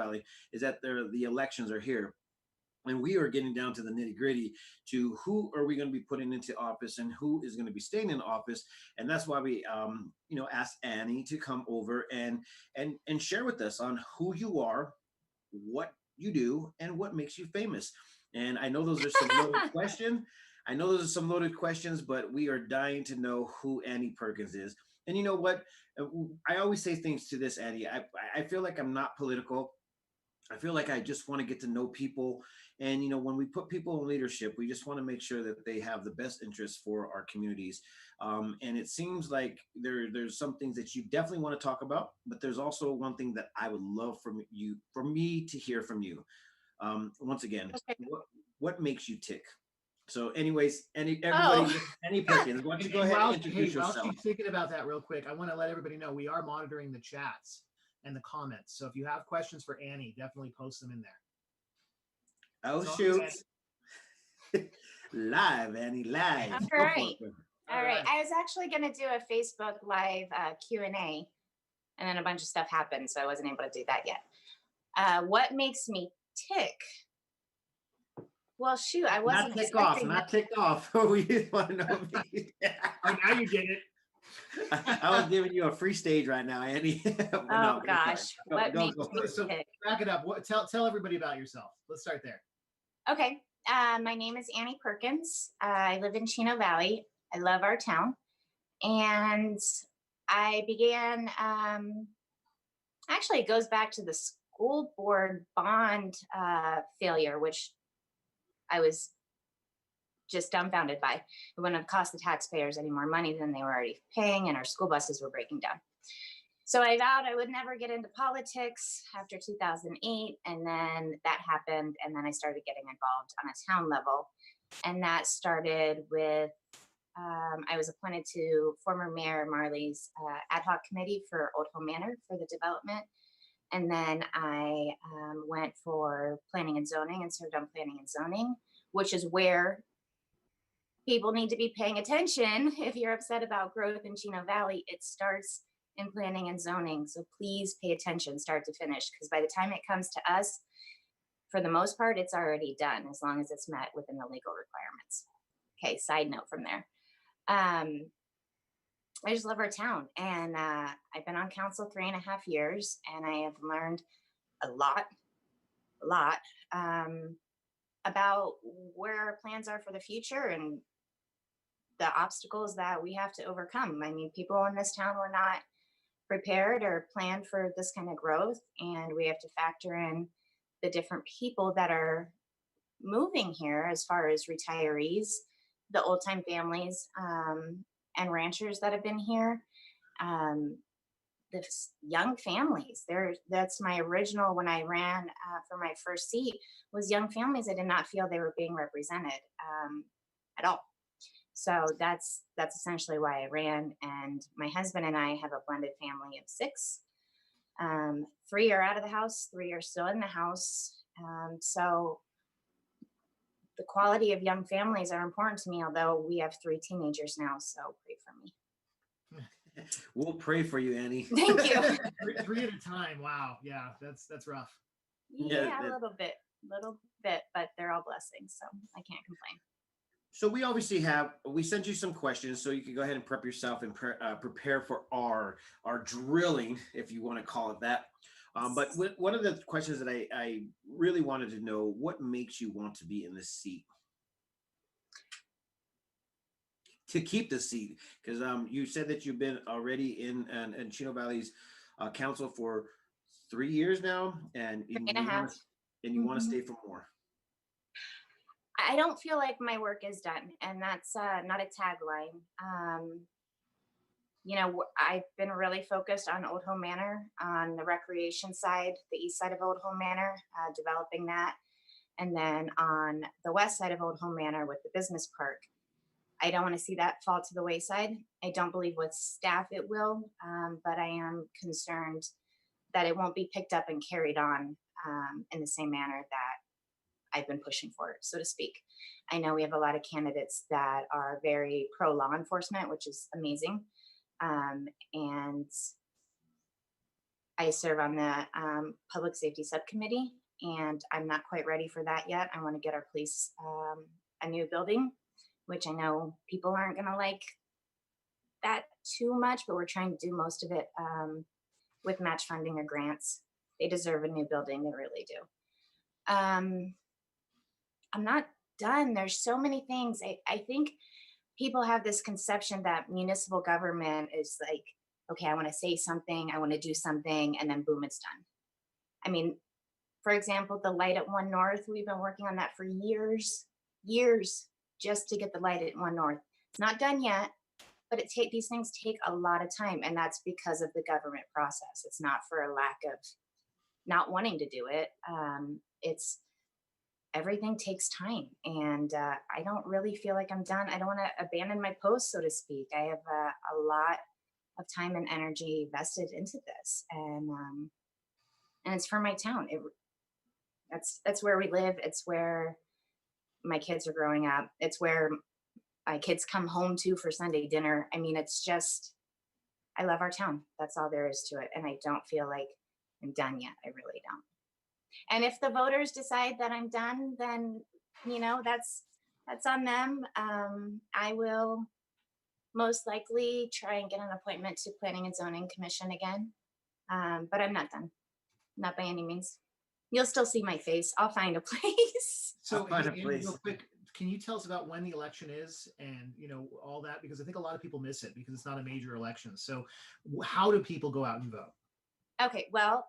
Valley is that the elections are here. And we are getting down to the nitty gritty to who are we going to be putting into office and who is going to be staying in office. And that's why we, asked Annie to come over and share with us on who you are, what you do, and what makes you famous. And I know those are some loaded questions. I know those are some loaded questions, but we are dying to know who Annie Perkins is. And you know what? I always say things to this, Annie. I feel like I'm not political. I feel like I just want to get to know people. And, when we put people in leadership, we just want to make sure that they have the best interests for our communities. And it seems like there's some things that you definitely want to talk about, but there's also one thing that I would love for me to hear from you. Once again, Okay. what makes you tick? So anyways, everybody, Annie Perkins, why don't you go ahead and introduce yourself? While she's thinking about that real quick, I want to let everybody know we are monitoring the chats and the comments. So if you have questions for Annie, definitely post them in there. Oh, shoot. Live, Annie, live. All right. All right. I was actually going to do a Facebook Live Q&A, and then a bunch of stuff happened, so I wasn't able to do that yet. What makes me tick? Well, shoot, I wasn't not ticked off. We just want to know. Oh, now you get it. I was giving you a free stage right now, Annie. Oh, gosh. What makes me tick? Back it up. Tell everybody about yourself. Let's start there. Okay. My name is Annie Perkins. I live in Chino Valley. I love our town. And I began, actually, it goes back to the school board bond failure, which I was just dumbfounded by. It wouldn't have cost the taxpayers any more money than they were already paying, and our school buses were breaking down. So I vowed I would never get into politics after 2008, and then that happened, and then I started getting involved on a town level. And that started with, I was appointed to former Mayor Marley's ad hoc committee for Old Home Manor for the development. And then I went for planning and zoning and served on planning and zoning, which is where people need to be paying attention. If you're upset about growth in Chino Valley, it starts in planning and zoning. So please pay attention, start to finish, because by the time it comes to us, for the most part, it's already done as long as it's met within the legal requirements. Okay, side note from there. I just love our town, and I've been on council 3.5 years, and I have learned a lot about where our plans are for the future and the obstacles that we have to overcome. I mean, people in this town were not prepared or planned for this kind of growth, and we have to factor in the different people that are moving here as far as retirees, the old-time families, and ranchers that have been here. The young families, that's my original, when I ran for my first seat, was young families. I did not feel they were being represented at all. So that's essentially why I ran. And my husband and I have a blended family of 6. 3 are out of the house, 3 are still in the house. So the quality of young families are important to me, although we have 3 teenagers now, so pray for me. We'll pray for you, Annie. Thank you. 3 at a time. Wow. Yeah, that's rough. Yeah, a little bit, but they're all blessings, so I can't complain. So we sent you some questions, so you can go ahead and prep yourself and prepare for our drilling, if you want to call it that. But one of the questions that I really wanted to know, what makes you want to be in this seat? To keep the seat, because you said that you've been already in Chino Valley's council for 3 years now, and you want to stay for more. I don't feel like my work is done, and that's not a tagline. I've been really focused on Old Home Manor, on the recreation side, the east side of Old Home Manor, developing that, and then on the west side of Old Home Manor with the business park. I don't want to see that fall to the wayside. I don't believe with staff it will, but I am concerned that it won't be picked up and carried on in the same manner that I've been pushing for, so to speak. I know we have a lot of candidates that are very pro law enforcement, which is amazing. And I serve on the public safety subcommittee, and I'm not quite ready for that yet. I want to get our police a new building, which I know people aren't going to like that too much, but we're trying to do most of it with match funding or grants. They deserve a new building. They really do. I'm not done. There's so many things. I think people have this conception that municipal government is like, okay, I want to say something, I want to do something, and then boom, it's done. I mean, for example, the light at 1 North, we've been working on that for years, just to get the light at 1 North. It's not done yet, but these things take a lot of time, and that's because of the government process. It's not for a lack of not wanting to do it. It's everything takes time, and I don't really feel like I'm done. I don't want to abandon my post, so to speak. I have a lot of time and energy vested into this, and it's for my town. That's where we live. It's where my kids are growing up. It's where my kids come home to for Sunday dinner. I mean, it's just, I love our town. That's all there is to it. And I don't feel like I'm done yet. I really don't. And if the voters decide that I'm done, then, that's on them. I will most likely try and get an appointment to Planning and Zoning Commission again. But I'm not done. Not by any means. You'll still see my face. I'll find a place. So, find a Andy, place. real quick, can you tell us about when the election is and, all that? Because I think a lot of people miss it because it's not a major election. So how do people go out and vote? Okay, well,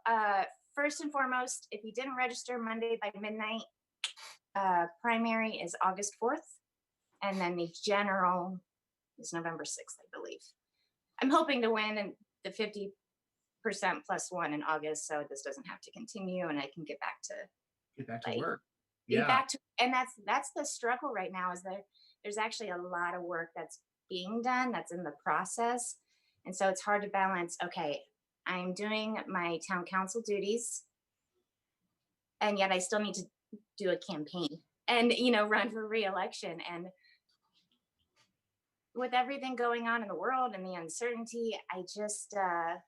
first and foremost, if you didn't register Monday by midnight, primary is August 4th. And then the general is November 6th, I believe. I'm hoping to win in the 50% +1 in August, so this doesn't have to continue and I can get back to work. Get back to, and that's the struggle right now, is there's actually a lot of work that's being done, that's in the process. And so it's hard to balance, okay, I'm doing my town council duties, and yet I still need to do a campaign and, run for re-election. And with everything going on in the world and the uncertainty, I just, I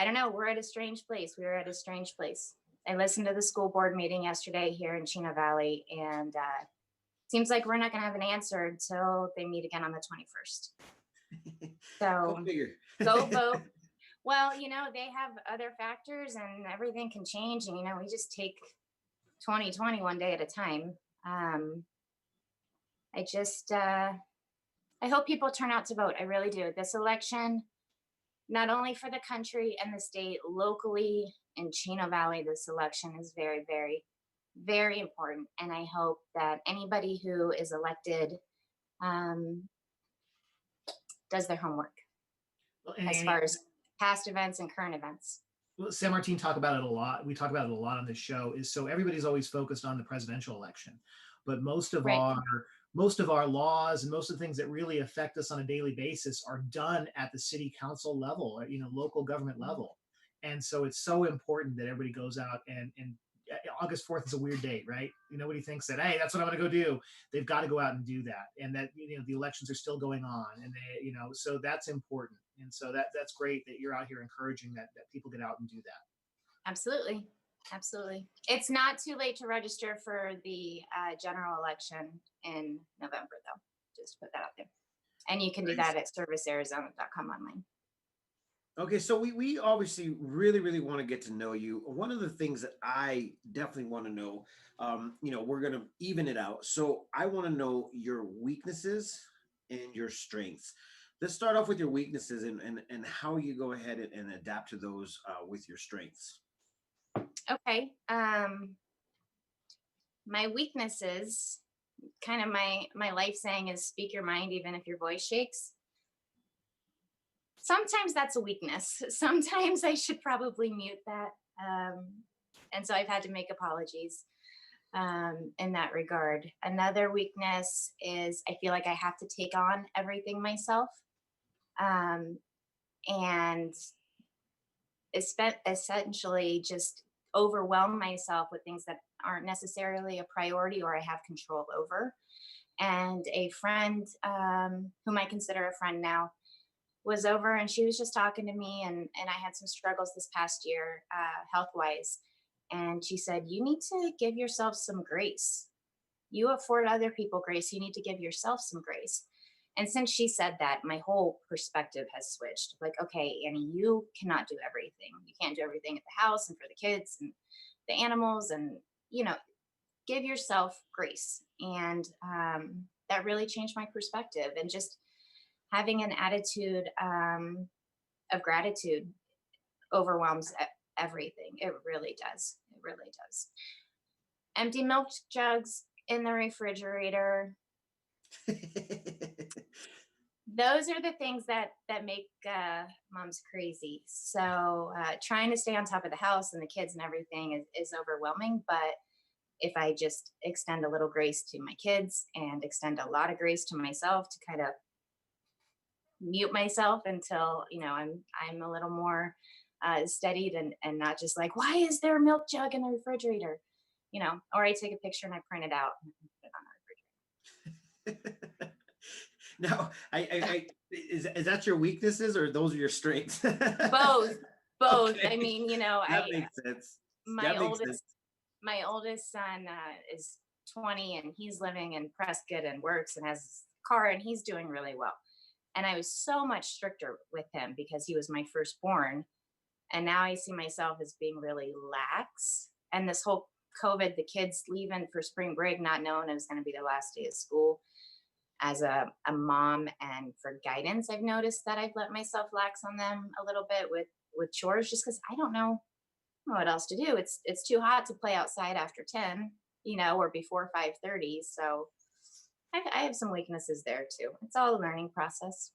don't know, we're at a strange place. We were at a strange place. I listened to the school board meeting yesterday here in Chino Valley, and seems like we're not going to have an answer until they meet again on the 21st. So go vote. Well, they have other factors and everything can change. And, we just take 2020 one day at a time. I hope people turn out to vote. I really do. This election, not only for the country and the state, locally in Chino Valley, this election is very, very, very important. And I hope that anybody who is elected does their homework as far as past events and current events. Well, San Martin talk about it a lot. We talk about it a lot on this show. Is so everybody's always focused on the presidential election, but most of our laws and most of the things that really affect us on a daily basis are done at the city council level, local government level. And so it's so important that everybody goes out and August 4th is a weird date, right? Nobody thinks that, hey, that's what I'm going to go do. They've got to go out and do that. And that, the elections are still going on, and they, so that's important. And so that's great that you're out here encouraging that people get out and do that. Absolutely. Absolutely. It's not too late to register for the general election in November, though. Just put that out there. And you can do that at servicearizona.com online. Okay, so we obviously really, really want to get to know you. One of the things that I definitely want to know, we're going to even it out. So I want to know your weaknesses and your strengths. Let's start off with your weaknesses and how you go ahead and adapt to those with your strengths. Okay. My weaknesses, kind of my life saying is speak your mind even if your voice shakes. Sometimes that's a weakness. Sometimes I should probably mute that. And so I've had to make apologies in that regard. Another weakness is I feel like I have to take on everything myself. And essentially just overwhelm myself with things that aren't necessarily a priority or I have control over. And a friend, whom I consider a friend now, was over, and she was just talking to me, and I had some struggles this past year, health wise. And she said, "You need to give yourself some grace. You afford other people grace. You need to give yourself some grace." And since she said that, my whole perspective has switched. Like, okay, Annie, you cannot do everything. You can't do everything at the house and for the kids and the animals, and give yourself grace. And that really changed my perspective. And just having an attitude of gratitude overwhelms everything. It really does. It really does. Empty milk jugs in the refrigerator. Those are the things that make moms crazy. So trying to stay on top of the house and the kids and everything is overwhelming. But if I just extend a little grace to my kids and extend a lot of grace to myself, to kind of mute myself until I'm a little more steadied, and not just like, why is there a milk jug in the refrigerator? Or I take a picture and I print it out and put it on the refrigerator. Now, is that your weaknesses or those are your strengths? Both. Okay. I mean, That makes sense. my oldest son is 20, and he's living in Prescott and works and has a car, and he's doing really well. And I was so much stricter with him because he was my firstborn. And now I see myself as being really lax. And this whole COVID, the kids leaving for spring break, not knowing it was going to be their last day of school. As a mom and for guidance, I've noticed that I've let myself lax on them a little bit with chores, just because I don't know what else to do. It's too hot to play outside after 10, or before 5:30. So I have some weaknesses there too. It's all a learning process.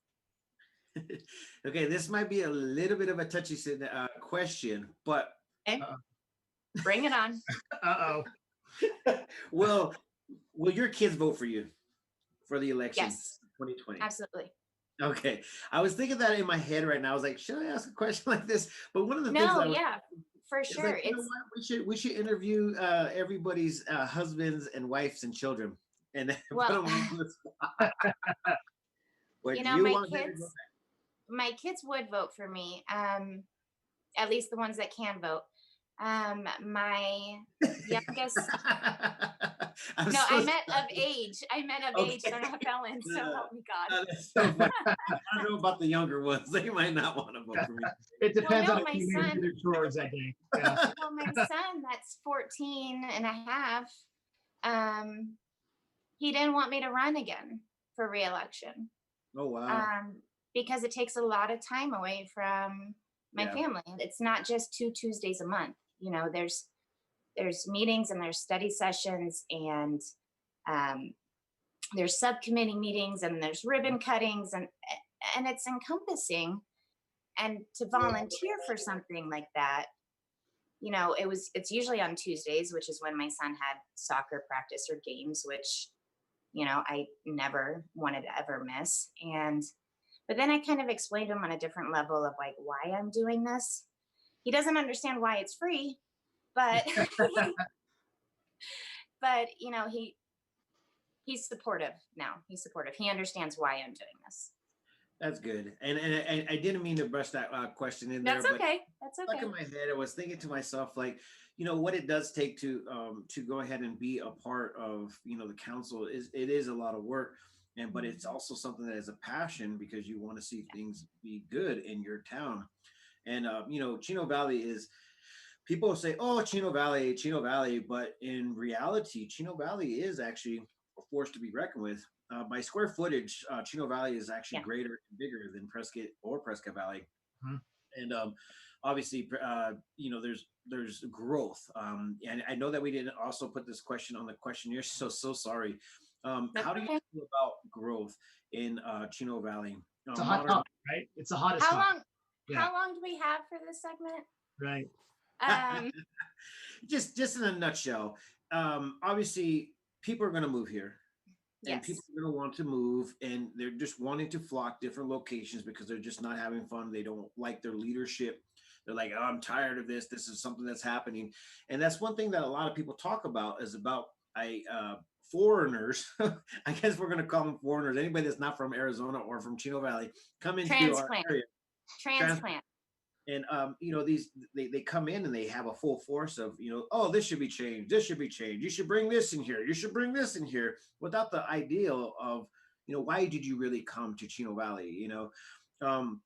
Okay, this might be a little bit of a touchy question, but Okay, bring it on. Uh-oh. will your kids vote for you for the election Yes, 2020? absolutely. Okay, I was thinking that in my head right now. I was like, should I ask a question like this? But one of the things No, I was yeah, for it's sure. like, you know what? We should interview everybody's husbands and wives and children, and then put Well, them on the spot. What do you my want them to go kids, my kids would vote for me. At least the ones that can vote. My youngest, I'm no, so I meant of sorry. age. I meant of age. Okay. They're not felons. So No, help me God. no, that's so funny. I don't know about the younger ones. They might not want to vote for me. It depends no, on if my you made son, their chores that day. Yeah. well, my son that's 14 and a half, um, he didn't want me to run again for reelection. Oh wow. Um, because it takes a lot of time away from my Yeah. family. It's not just 2 Tuesdays a month. There's meetings and there's study sessions, and um, there's subcommittee meetings, and there's ribbon cuttings, and it's encompassing. And to volunteer for something like that, it's usually on Tuesdays, which is when my son had soccer practice or games, which I never wanted to ever miss. But then I kind of explained to him on a different level of like why I'm doing this. He doesn't understand why it's free, but but he's supportive now. He's supportive. He understands why I'm doing this. That's good. And I didn't mean to brush that question in there, That's but okay. That's stuck okay. in my head. I was thinking to myself, like, what it does take to go ahead and be a part of, the council it is a lot of work. But it's also something that is a passion because you want to see things be good in your town. And Chino Valley is, people say, oh, Chino Valley, but in reality, Chino Valley is actually a force to be reckoned with. By square footage, Chino Valley is actually Yeah. greater and bigger than Prescott Valley. Mhm. And obviously, there's growth. And I know that we didn't also put this question on the questionnaire, so sorry. That's How do you okay. feel about growth in Chino Valley? It's a hot topic, right? It's the hottest How topic. long? Yeah. How long do we have for this segment? Right. Just in a nutshell, obviously people are going to move here, and Yes. people are going to want to move, and they're just wanting to flock different locations because they're just not having fun. They don't like their leadership. They're like, oh, I'm tired of this. This is something that's happening. And that's one thing that a lot of people talk about is about foreigners, I guess we're going to call them foreigners, anybody that's not from Arizona or from Chino Valley, come into our Transplant. area. Transplant. And these they come in and they have a full force of, oh, this should be changed, this should be changed, you should bring this in here, you should bring this in here, without the ideal of, why did you really come to Chino Valley? Um,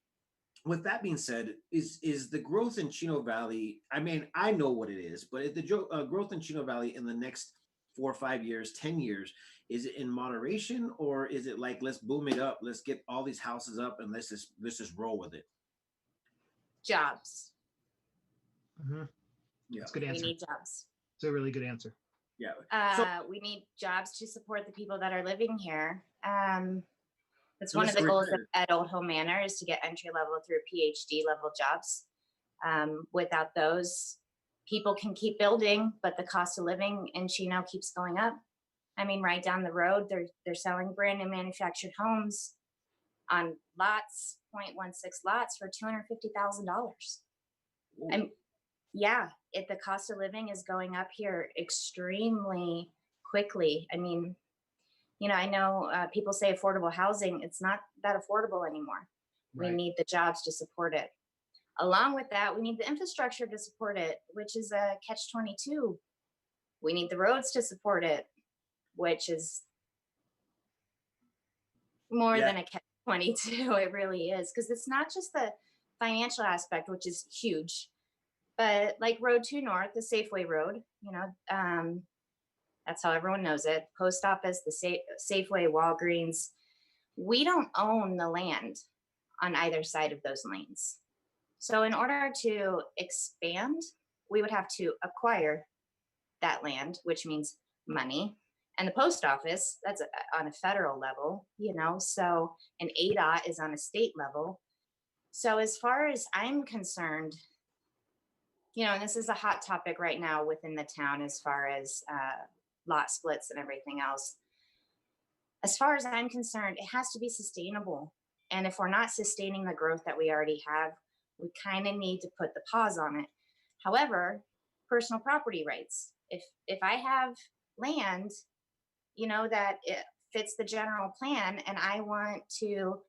with that being said, is the growth in Chino Valley? I mean, I know what it is, but is the growth in Chino Valley in the next 4 or 5 years, 10 years, is it in moderation, or is it like, let's boom it up, let's get all these houses up, and let's just roll with it? Jobs. Mm-hmm. Yeah, that's a good answer. We need jobs. It's a really good answer. Yeah. We need jobs to support the people that are living here. That's So one of let's the goals return. at Old Home Manor, is to get entry level through PhD level jobs. Without those, people can keep building, but the cost of living in Chino keeps going up. I mean, right down the road, they're selling brand new manufactured homes on lots, 0.16 lots, for $250,000. And yeah, the cost of living is going up here extremely quickly. I mean, I know people say affordable housing. It's not that affordable anymore. Right. We need the jobs to support it. Along with that, we need the infrastructure to support it, which is a catch-22. We need the roads to support it, which is more than a catch-22. It really is, because it's not just the financial aspect, which is huge, but like Road 2 North, the Safeway Road, that's how everyone knows it. Post office, the Safeway, Walgreens. We don't own the land on either side of those lanes. So in order to expand, we would have to acquire that land, which means money. And the post office, that's on a federal level, so an ADOT is on a state level. So as far as I'm concerned, and this is a hot topic right now within the town, as far as lot splits and everything else. As far as I'm concerned, it has to be sustainable. And if we're not sustaining the growth that we already have, we kind of need to put the pause on it. However, personal property rights. If I have land, that it fits the general plan, and I want to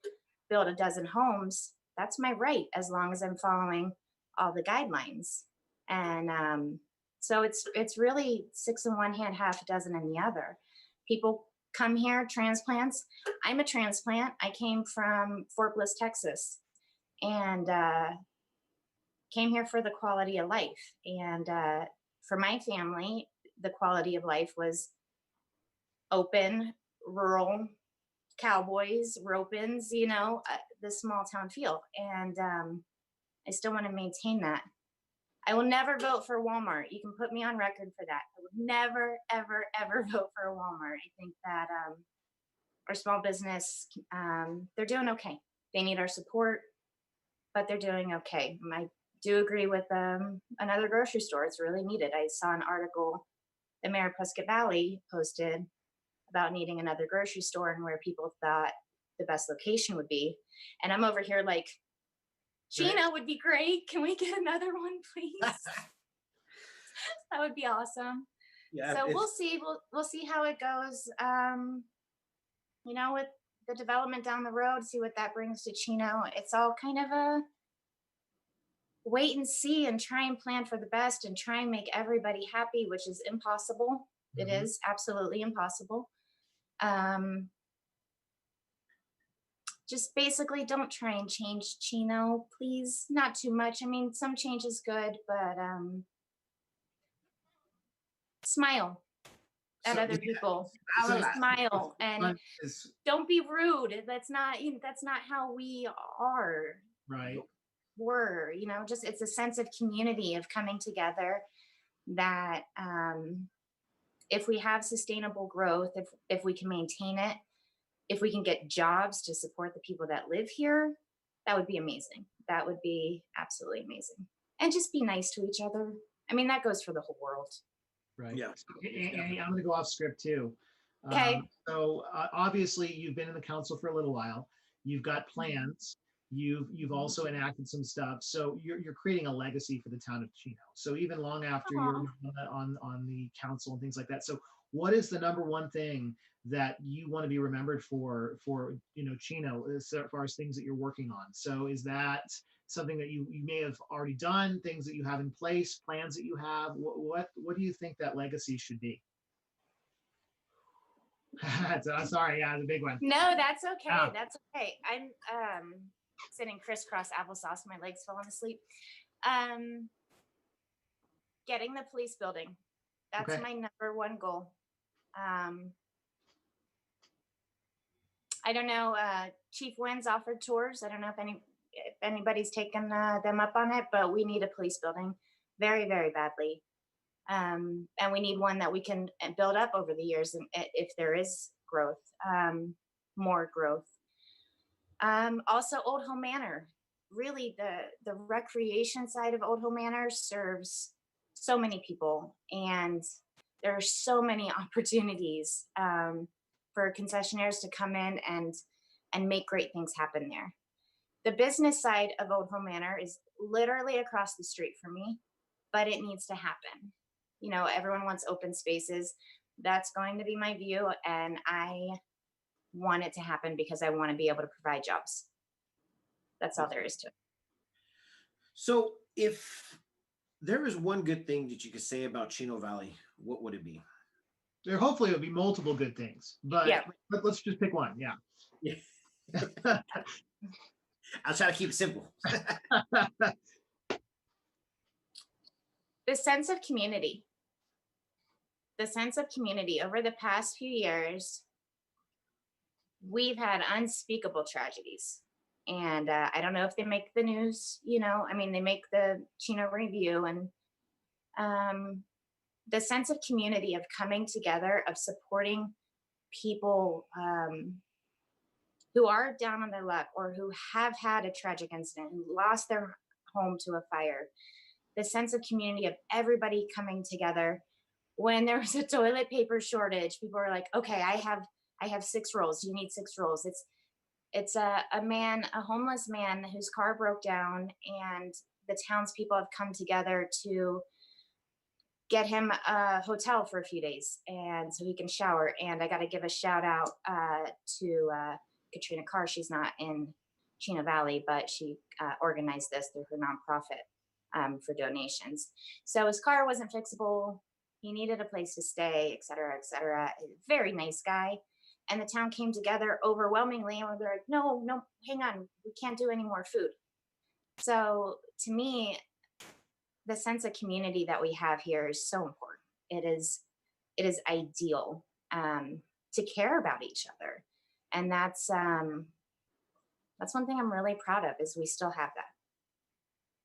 build a dozen homes, that's my right, as long as I'm following all the guidelines. And so it's really 6 in one hand, half a dozen in the other. People come here, transplants. I'm a transplant. I came from Fort Bliss, Texas, and came here for the quality of life. And for my family, the quality of life was open, rural, cowboys, rope-ins, the small town feel. And I still want to maintain that. I will never vote for Walmart. You can put me on record for that. I would never, ever, ever vote for a Walmart. I think that our small business, they're doing okay. They need our support, but they're doing okay. I do agree with another grocery store. It's really needed. I saw an article the mayor of Prescott Valley posted about needing another grocery store and where people thought the best location would be. And I'm over here like, Chino would be great. Can we get another one, please? That would be awesome. Yeah, so we'll see. We'll see how it goes. With the development down the road, see what that brings to Chino. It's all kind of a wait and see, and try and plan for the best, and try and make everybody happy, which is impossible. Mm-hmm. It is absolutely impossible. Just basically don't try and change Chino, please. Not too much. I mean, some change is good, but smile at other people. Smile and don't be rude. That's not how we are. Right. We're, just it's a sense of community, of coming together, that if we have sustainable growth, if we can maintain it, if we can get jobs to support the people that live here, that would be amazing. That would be absolutely amazing. And just be nice to each other. I mean, that goes for the whole world. Right. Yeah. Annie, I'm going to go off script too. Okay. So obviously you've been in the council for a little while. You've got plans. You've also enacted some stuff, so you're creating a legacy for the town of Chino. So even long after you're Aw. on the council and things like that. So what is the number one thing that you want to be remembered for Chino as far as things that you're working on? So is that something that you may have already done, things that you have in place, plans that you have? What do you think that legacy should be? Sorry, yeah, the big one. No, that's okay. Ah. That's okay. I'm sitting crisscross applesauce. My legs falling asleep. Um, Getting the police building. That's Okay. my number one goal. Um, I don't know. Chief Wynn's offered tours. I don't know if anybody's taken them up on it, but we need a police building very, very badly. And we need one that we can build up over the years, and if there is growth, more growth. Also, Old Home Manor. Really, the recreation side of Old Home Manor serves so many people, and there are so many opportunities for concessionaires to come in and make great things happen there. The business side of Old Home Manor is literally across the street from me, but it needs to happen. Everyone wants open spaces. That's going to be my view, and I want it to happen because I want to be able to provide jobs. That's all there is to it. So, if there is one good thing that you could say about Chino Valley, what would it be? There hopefully will be multiple good things, but Yeah. let's just pick one. Yeah. Yeah. I'll try to keep it simple. The sense of community. The sense of community over the past few years, we've had unspeakable tragedies. And I don't know if they make the news, they make the Chino Review, and the sense of community, of coming together, of supporting people who are down on their luck or who have had a tragic incident, who lost their home to a fire. The sense of community of everybody coming together. When there was a toilet paper shortage, people were like, okay, I have 6 rolls. You need 6 rolls. It's a homeless man whose car broke down, and the townspeople have come together to get him a hotel for a few days, and so he can shower. And I got to give a shout out to Katrina Carr. She's not in Chino Valley, but she organized this through her nonprofit for donations. So his car wasn't fixable. He needed a place to stay, et cetera, et cetera. Very nice guy. And the town came together overwhelmingly, and we were like, no, hang on. We can't do any more food. So to me, the sense of community that we have here is so important. It is ideal to care about each other. And that's one thing I'm really proud of, is we still have that.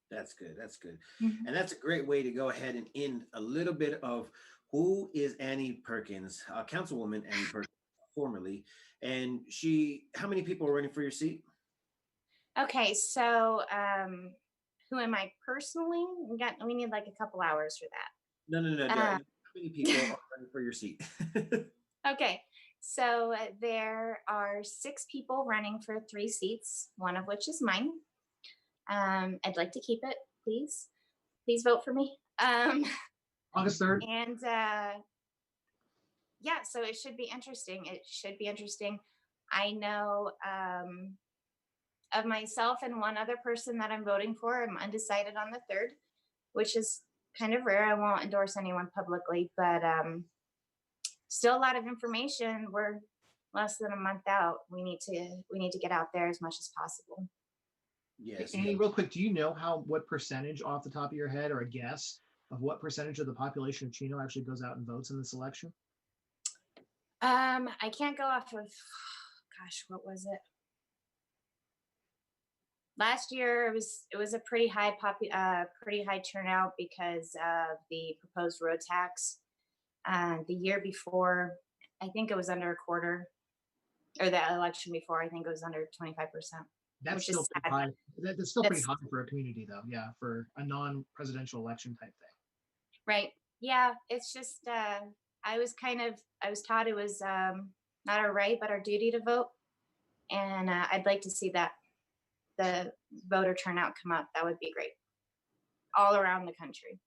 That's good. That's good. Mm-hmm. And that's a great way to go ahead and end a little bit of who is Annie Perkins, Councilwoman Annie Perkins, formerly. And how many people are running for your seat? Okay, so who am I personally? We need like a couple hours for that. No. How many people are running for your seat? Okay, so there are 6 people running for 3 seats, one of which is mine. I'd like to keep it, please. Please vote for me. August 3rd. And yeah, so it should be interesting. I know of myself and one other person that I'm voting for. I'm undecided on the 3rd, which is kind of rare. I won't endorse anyone publicly, but still a lot of information. We're less than a month out. We need to get out there as much as possible. Yes. Annie, real quick, do you know what percentage off the top of your head, or a guess of what percentage of the population of Chino actually goes out and votes in this election? I can't go off of, gosh, what was it? Last year it was a pretty high turnout because of the proposed road tax. The year before, I think it was under a quarter, or the election before, I think it was under 25%. That's still pretty high. That's still pretty high for a community, though. Yeah, for a non-presidential election type thing. Right. Yeah. It's just I was taught it was not our right but our duty to vote, and I'd like to see that the voter turnout come up, that would be great. All around the country.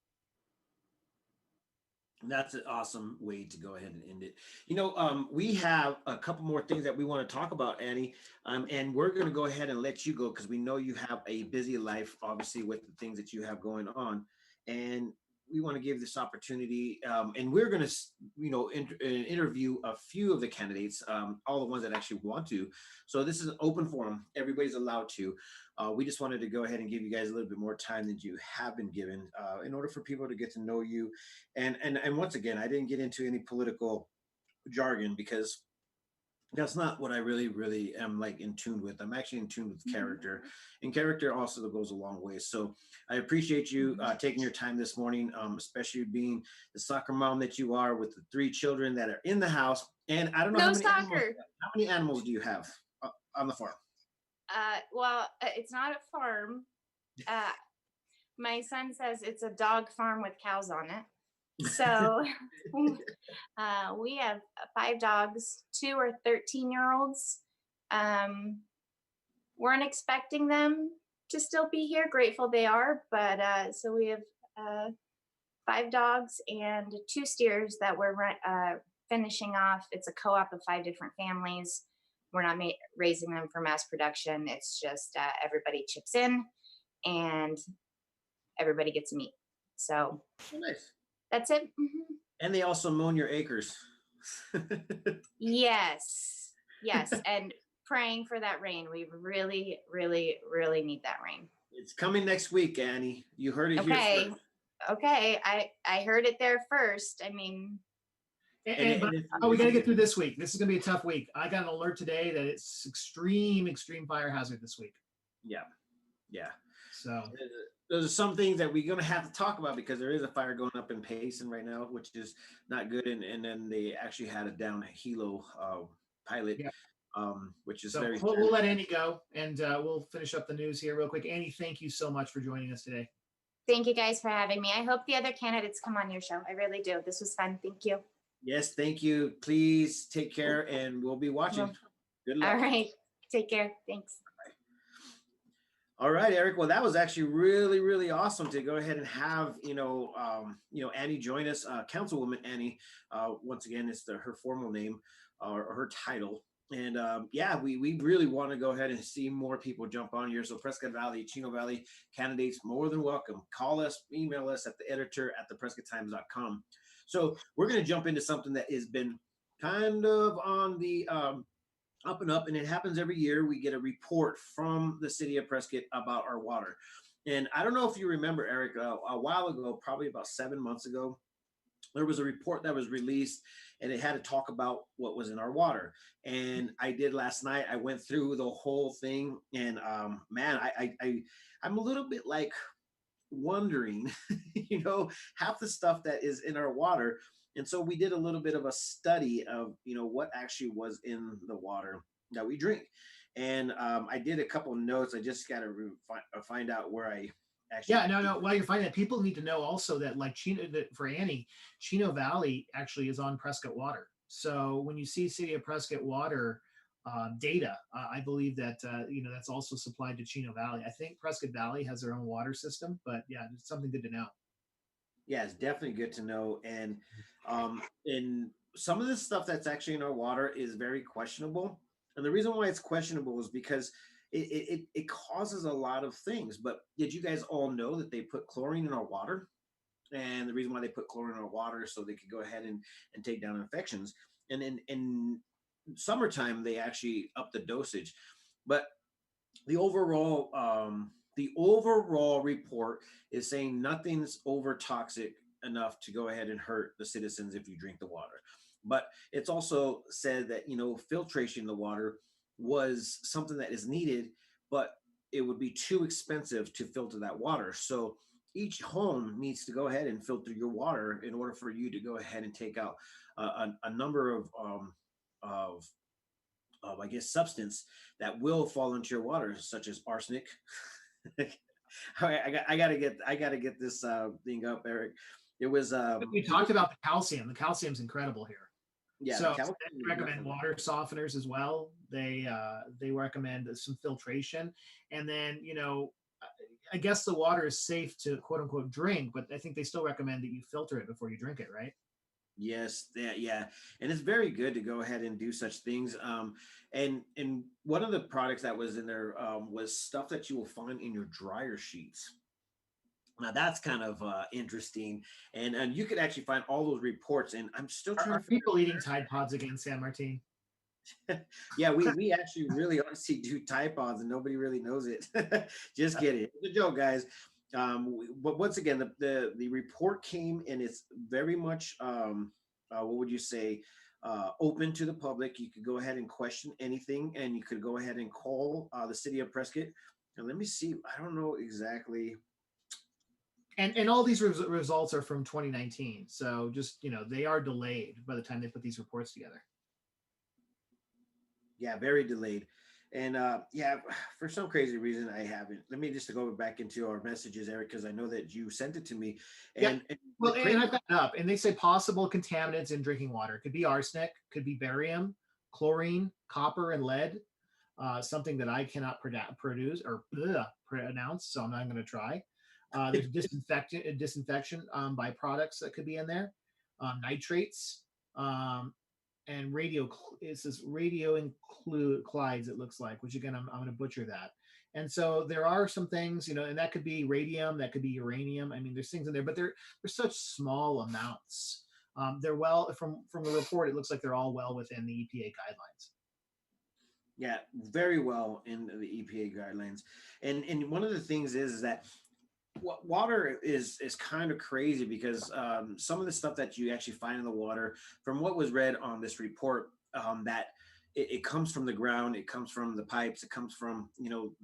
That's an awesome way to go ahead and end it. We have a couple more things that we want to talk about, Annie, and we're going to go ahead and let you go because we know you have a busy life, obviously, with the things that you have going on, and we want to give this opportunity. And we're going to, interview a few of the candidates, all the ones that actually want to. So this is an open forum; everybody's allowed to. We just wanted to go ahead and give you guys a little bit more time than you have been given, in order for people to get to know you. And once again, I didn't get into any political jargon because that's not what I really am like in tune with. I'm actually in tune with character, and character also goes a long way. So I appreciate you taking your time this morning, especially being the soccer mom that you are with the 3 children that are in the house. And I don't know No how soccer. many animals do you have on the farm? Well, it's not a farm. My son says it's a dog farm with cows on it. So we have 5 dogs. 2 are 13-year-olds. Weren't expecting them to still be here. Grateful they are, but so we have 5 dogs and 2 steers that we're finishing off. It's a co-op of 5 different families. We're not raising them for mass production. It's just everybody chips in and everybody gets meat. So Nice. That's it. Mm-hmm. And they also mown your acres. Yes. And praying for that rain. We really need that rain. It's coming next week, Annie. You heard it here first. Okay. I heard it there first. I mean, we got to get through this week. This is going to be a tough week. I got an alert today that it's extreme fire hazard this week. Yeah. So those are some things that we're going to have to talk about because there is a fire going up in Payson right now, which is not good. And then they actually had a down Hilo pilot, which is so very. We'll let Annie go, and we'll finish up the news here real quick. Annie, thank you so much for joining us today. Thank you guys for having me. I hope the other candidates come on your show. I really do. This was fun. Thank you. Yes, thank you. Please take care, and we'll be watching. Good luck. All right. Take care. Thanks. All right, Eric. Well, that was actually really awesome to go ahead and have Annie join us. Councilwoman Annie, once again, it's her formal name or her title. And we really want to go ahead and see more people jump on here. So Prescott Valley, Chino Valley candidates, more than welcome. Call us, email us at the editor@theprescotttimes.com. So we're going to jump into something that has been kind of on the up and up, and it happens every year. We get a report from the city of Prescott about our water. And I don't know if you remember, Eric, a while ago, probably about 7 months ago, there was a report that was released and it had to talk about what was in our water. And I did last night. I went through the whole thing, and man, I'm a little bit like wondering, half the stuff that is in our water. And so we did a little bit of a study of, what actually was in the water that we drink. And I did a couple of notes. I just got to find out where I actually. Yeah, no. While you're finding that, people need to know also that for Annie, Chino Valley actually is on Prescott Water. So when you see City of Prescott Water data, I believe that, that's also supplied to Chino Valley. I think Prescott Valley has their own water system, but yeah, it's something good to know. Yeah, it's definitely good to know. And some of the stuff that's actually in our water is very questionable. And the reason why it's questionable is because it causes a lot of things. But did you guys all know that they put chlorine in our water? And the reason why they put chlorine in our water is so they could go ahead and take down infections. And in summertime, they actually up the dosage. But the overall report is saying nothing's over toxic enough to go ahead and hurt the citizens if you drink the water. But it's also said that, filtration of the water was something that is needed, but it would be too expensive to filter that water. So each home needs to go ahead and filter your water in order for you to go ahead and take out a number of I guess substance that will fall into your water, such as arsenic. I gotta get this thing up, Eric. It was we talked about the calcium. The calcium's incredible here. Yeah, the So calcium they is recommend nothing. water softeners as well. They recommend some filtration, and then I guess the water is safe to quote unquote drink, but I think they still recommend that you filter it before you drink it, right? Yes, yeah, and it's very good to go ahead and do such things. And one of the products that was in there was stuff that you will find in your dryer sheets. Now that's kind of interesting, and you could actually find all those reports. And I'm still trying to Are figure people eating Tide Pods again, San Martin? Yeah, we actually really honestly do Tide Pods, and nobody really knows it. Just kidding. It's a joke, guys. But once again, the report came, and it's very much what would you say, open to the public. You could go ahead and question anything, and you could go ahead and call the city of Prescott. And let me see. I don't know exactly. And all these results are from 2019, so just they are delayed by the time they put these reports together. Yeah, very delayed. And yeah, for some crazy reason, I haven't. Let me just go back into our messages, Eric, because I know that you sent it to me. Yeah. And the Well, and crazy, I've got it up, and they say possible contaminants in drinking water. It could be arsenic, could be barium, chlorine, copper, and lead. Something that I cannot produce or pronounce, so I'm not going to try. There's disinfection byproducts that could be in there, nitrates, um, and it says radionuclides. It looks like, which again I'm going to butcher that. And so there are some things, and that could be radium, that could be uranium. I mean, there's things in there, but they're such small amounts. They're well from the report. It looks like they're all well within the EPA guidelines. yeah, very well in the EPA guidelines. And one of the things is that water is kind of crazy because some of the stuff that you actually find in the water, from what was read on this report, that it comes from the ground, it comes from the pipes, it comes from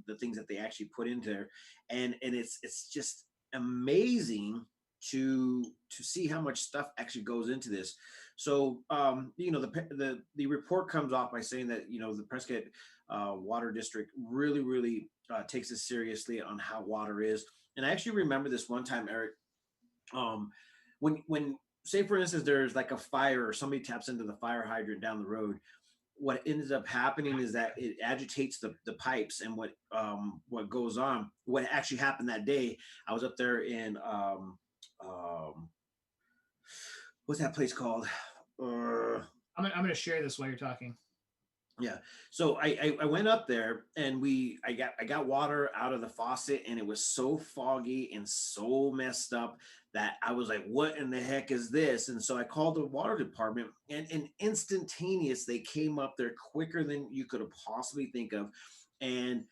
the things that they actually put into there, and it's just amazing to see how much stuff actually goes into this. So the report comes off by saying that the Prescott Water District really takes this seriously on how water is. And I actually remember this one time, Eric, um, when say for instance there's like a fire or somebody taps into the fire hydrant down the road. What ends up happening is that it agitates the pipes, and what goes on. What actually happened that day? I was up there in what's that place called? Uh, I'm going to share this while you're talking. Yeah. So I went up there, and I got water out of the faucet, and it was so foggy and so messed up that I was like, what in the heck is this? And so I called the water department, and instantaneous they came up there quicker than you could have possibly think of. And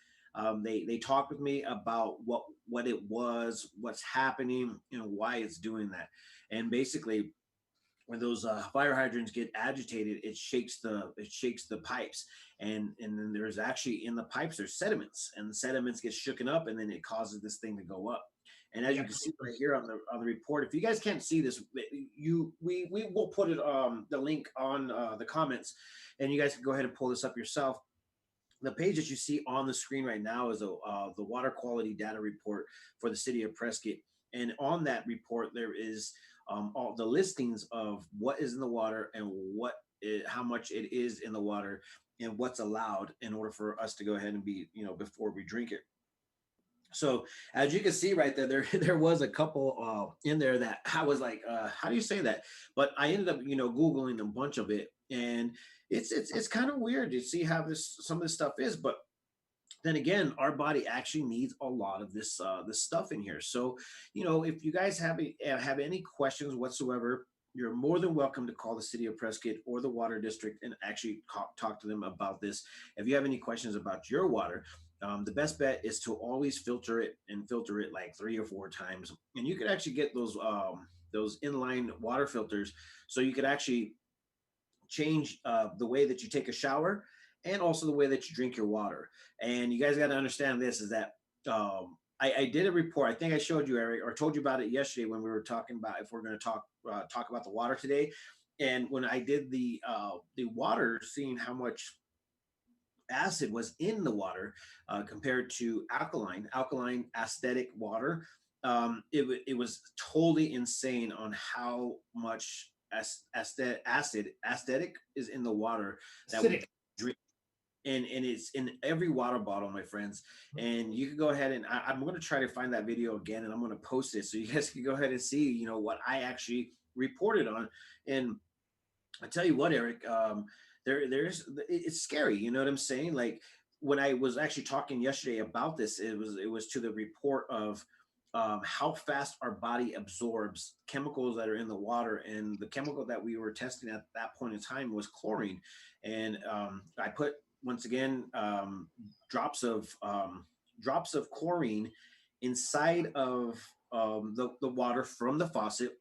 they talked with me about what it was, what's happening, why it's doing that. And basically, when those fire hydrants get agitated, it shakes the pipes, and then there's actually in the pipes there's sediments, and the sediments get shooken up, and then it causes this thing to go up. And as you Yeah. can see right here on the report, if you guys can't see this, we will put it the link on the comments, and you guys can go ahead and pull this up yourself. The page that you see on the screen right now is the water quality data report for the city of Prescott. And on that report, there is all the listings of what is in the water and how much it is in the water and what's allowed in order for us to go ahead and be, before we drink it. So as you can see right there, there was a couple in there that I was like, how do you say that? But I ended up, Googling a bunch of it, and it's kind of weird to see how some of this stuff is. But then again, our body actually needs a lot of this stuff in here. So, if you guys have any questions whatsoever, you're more than welcome to call the city of Prescott or the water district and actually talk to them about this. If you have any questions about your water, the best bet is to always filter it and filter it like 3 or 4 times. And you could actually get those inline water filters, so you could actually change the way that you take a shower and also the way that you drink your water. And you guys got to understand this is that I did a report. I think I showed you, Eric, or told you about it yesterday when we were talking about if we're going to talk about the water today. And when I did the water, seeing how much acid was in the water compared to alkaline aesthetic water, it was totally insane on how much aesthetic is in the water that we Acidic. drink, and it's in every water bottle, my friends. And you can go ahead and I'm going to try to find that video again, and I'm going to post it so you guys can go ahead and see, what I actually reported on. And I tell you what, Eric, it's scary. You know what I'm saying? Like when I was actually talking yesterday about this, it was to the report of how fast our body absorbs chemicals that are in the water, and the chemical that we were testing at that point in time was chlorine. And I put once again drops of chlorine inside of the water from the faucet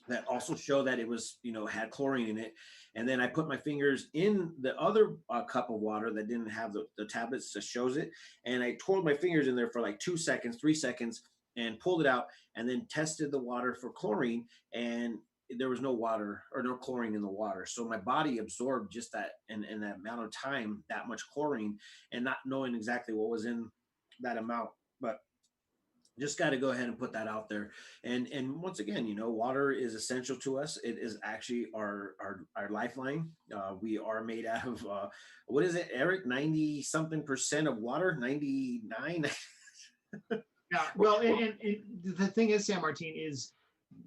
that also show that it was, had chlorine in it. And then I put my fingers in the other cup of water that didn't have the tablets that shows it. And I twirled my fingers in there for like 2 seconds, 3 seconds, and pulled it out, and then tested the water for chlorine. And there was no water or no chlorine in the water. So my body absorbed just that in that amount of time, that much chlorine, and not knowing exactly what was in that amount. But just got to go ahead and put that out there. And once again, water is essential to us. It is actually our lifeline. We are made out of what is it, Eric? 90 something percent of water, 99. Yeah. Well, and the thing is, San Martin, is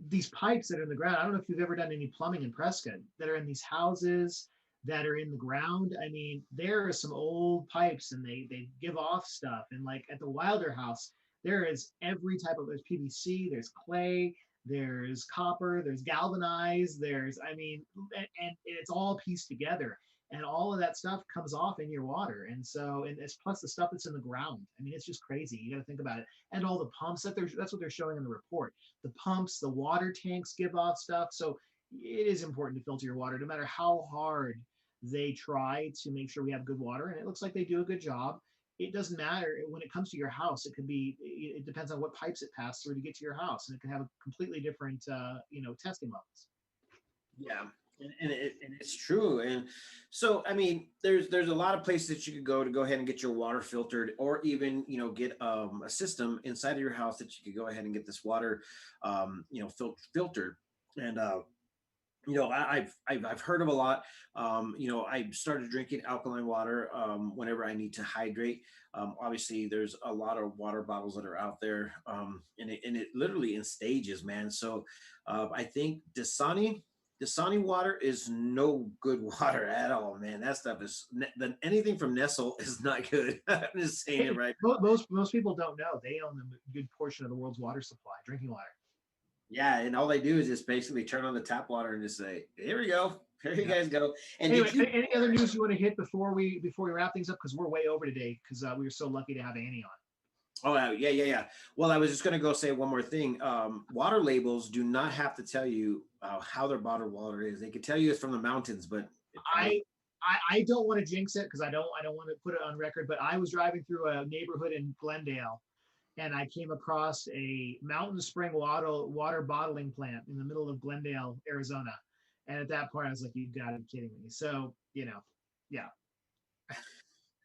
these pipes that are in the ground. I don't know if you've ever done any plumbing in Prescott, that are in these houses that are in the ground. I mean, there are some old pipes, and they give off stuff. And like at the Wilder house, there is every type of, there's PVC, there's clay, there's copper, there's galvanized, I mean, and it's all pieced together. And all of that stuff comes off in your water. And so, and it's plus the stuff that's in the ground. I mean, it's just crazy. You got to think about it. And all the pumps that's what they're showing in the report. The pumps, the water tanks give off stuff. So it is important to filter your water, no matter how hard they try to make sure we have good water. And it looks like they do a good job. It doesn't matter when it comes to your house. It depends on what pipes it passed through to get to your house, and it can have a completely different, testing levels. Yeah, and it's true. And so, I mean, there's a lot of places that you could go ahead and get your water filtered, or even get a system inside of your house that you could go ahead and get this water, filtered. And I've heard of a lot. I started drinking alkaline water whenever I need to hydrate. Obviously, there's a lot of water bottles that are out there, and it literally in stages, man. So I think Dasani water is no good water at all, man. That stuff is anything from Nestle is not good. I'm just saying it right. Most people don't know they own a good portion of the world's water supply, drinking water. Yeah, and all they do is just basically turn on the tap water and just say, "Here we go, here you guys go." And anyway, any other news you want to hit before we wrap things up? Because we're way over today, because we were so lucky to have Annie on. Oh, yeah. Well, I was just going to go say one more thing. Water labels do not have to tell you how their bottled water is. They can tell you it's from the mountains, but I don't want to jinx it, because I don't want to put it on record. But I was driving through a neighborhood in Glendale, and I came across a Mountain Spring water bottling plant in the middle of Glendale, Arizona. And at that point, I was like, "You got to be kidding me!" So yeah.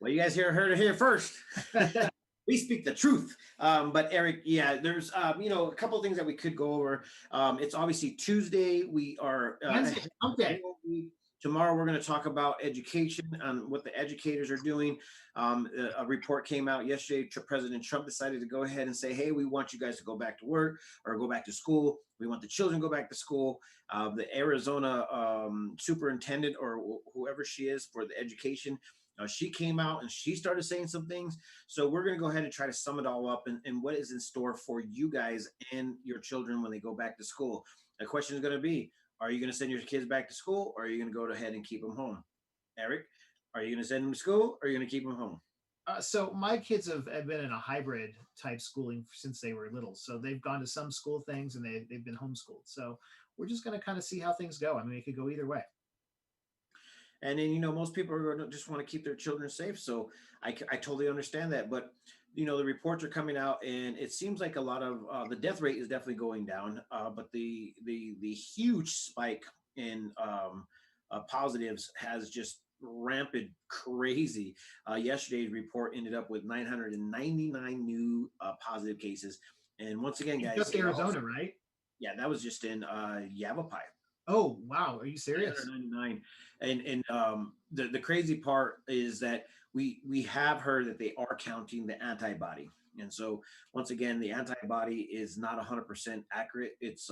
Well, you guys heard it here first. We speak the truth. But Eric, yeah, there's a couple of things that we could go over. It's obviously Tuesday. We are Okay. Tomorrow we're going to talk about education and what the educators are doing. A report came out yesterday. President Trump decided to go ahead and say, "Hey, we want you guys to go back to work or go back to school. We want the children to go back to school." The Arizona superintendent, or whoever she is for the education, she came out and she started saying some things. So we're going to go ahead and try to sum it all up, and what is in store for you guys and your children when they go back to school. The question is going to be, are you going to send your kids back to school, or are you going to go ahead and keep them home? Eric, are you going to send them to school, or are you going to keep them home? So my kids have been in a hybrid type schooling since they were little. So they've gone to some school things, and they've been homeschooled. So we're just going to kind of see how things go. I mean, it could go either way. And then, most people are going to just want to keep their children safe. So I totally understand that. But, the reports are coming out, and it seems like a lot of the death rate is definitely going down. But the huge spike in positives has just rampant crazy. Yesterday's report ended up with 999 new positive cases. And once again, guys, just Arizona, right? Yeah, that was just in Yavapai. Oh, wow. Are you serious? 399. And the crazy part is that we have heard that they are counting the antibody. And so once again, the antibody is not 100% accurate. It's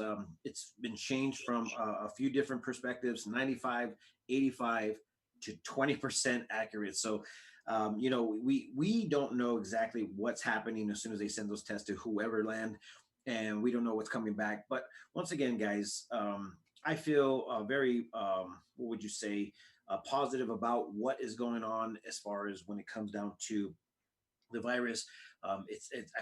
been changed from a few different perspectives, 95, 85 to 20% accurate. So we don't know exactly what's happening as soon as they send those tests to whoever land, and we don't know what's coming back. But once again, guys, I feel very, what would you say, positive about what is going on as far as when it comes down to the virus. I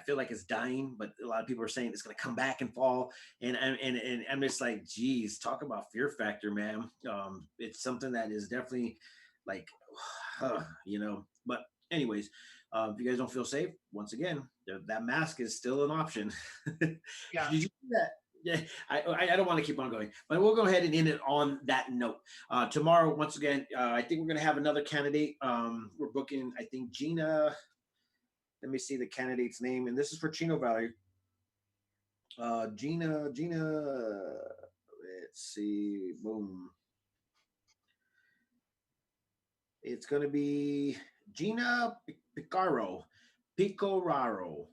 feel like it's dying, but a lot of people are saying it's going to come back and fall. And I'm just like, geez, talk about fear factor, man. It's something that is definitely like, But anyways, if you guys don't feel safe, once again, that mask is still an option. Did Yeah. you see that? Yeah, I don't want to keep on going, but we'll go ahead and end it on that note. Tomorrow, once again, I think we're going to have another candidate. We're booking, I think, Gina. Let me see the candidate's name, and this is for Chino Valley. Gina. Let's see. Boom. It's going to be Gina Picaro, Picoraro,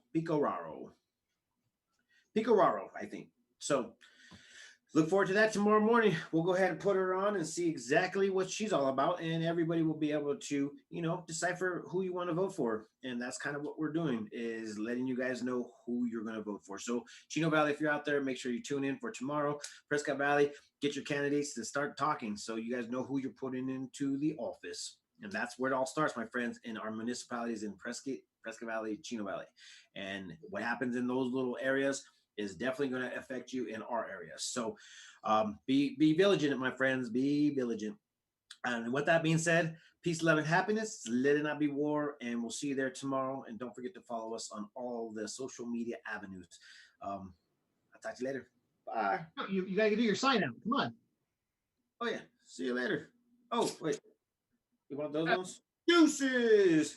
I think. So look forward to that tomorrow morning. We'll go ahead and put her on and see exactly what she's all about, and everybody will be able to, decipher who you want to vote for. And that's kind of what we're doing, is letting you guys know who you're going to vote for. So Chino Valley, if you're out there, make sure you tune in for tomorrow. Prescott Valley, get your candidates to start talking so you guys know who you're putting into the office. And that's where it all starts, my friends, in our municipalities in Prescott Valley, Chino Valley. And what happens in those little areas is definitely going to affect you in our area. So be vigilant, my friends. Be vigilant. And with that being said, peace, love, and happiness. Let it not be war. And we'll see you there tomorrow. And don't forget to follow us on all the social media avenues. I'll talk to you later. Bye. You got to do your sign out. Come on. Oh, yeah. See you later. Oh, wait. You want those ones? Deuces.